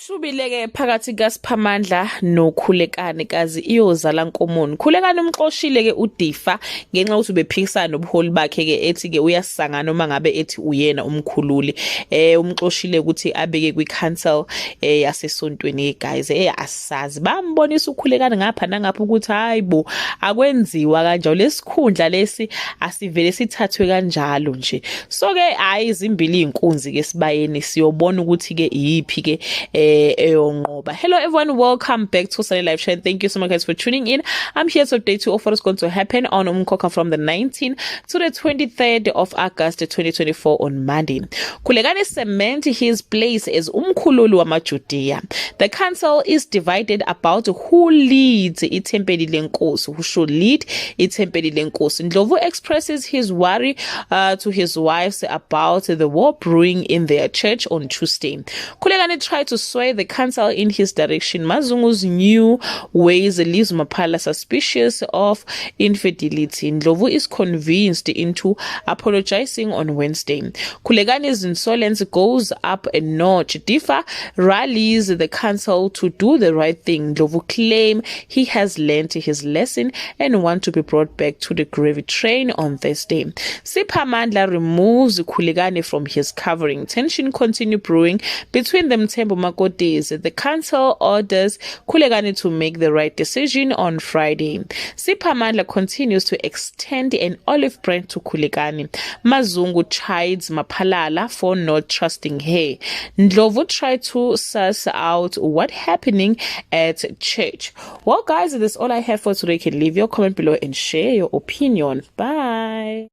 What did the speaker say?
Ishubileke phakathi kaSiphamandla noKhulekani kazi iyozala Nkomoni. Khulekani umxoshile ke uDifa ngenxa ukuthi ubephikisana nobuholi bakhe ke ethi ke uyasangana noma ngabe ethi uyena umkhululi. Umxoshile ukuthi abeke kwiCouncil yasesontweni guys. Asazi bambonisa uKhulekani ngapha nangapha ukuthi hayibo akwenziwa kanjalo lesikhundla lesi asivele sithathwe kanjalo nje. So ke izimbili inkunzi ke sibayeni siyobona ukuthi ke yipi ke Hello everyone, welcome back to Sunny Live Show. Thank you so much guys for tuning in. I'm here to update you of what is going to happen on Umkhokha from the 19th to the 23rd of August 2024 on Monday. Khulekani cement his place as umkhululi wamaJudiya. The council is divided about who leads iThempeli leNkosi, who should lead iThempeli leNkosi. Ndlovu expresses his worry to his wives about the war brewing in their church on Tuesday. Khulekani tried to sway the council in his direction. Mazungu's new ways leaves Maphala suspicious of infidelity. Ndlovu is convinced into apologizing on Wednesday. Khulekani's insolence goes up a notch. Difa rallies the council to do the right thing. Ndlovu claims he has learned his lesson and wants to be brought back to the gravy train on Thursday. Siphamandla removes Khulekani from his covering. Tension continue brewing between them. Mthembu Makotes. The council orders Khulekani to make the right decision on Friday. Siphamandla continues to extend an olive branch to Khulekani. Mazungu chides Maphalala for not trusting her. Ndlovu tried to suss out what's happening at church. Well guys, that's all I have for today. You can leave your comment below and share your opinion. Bye.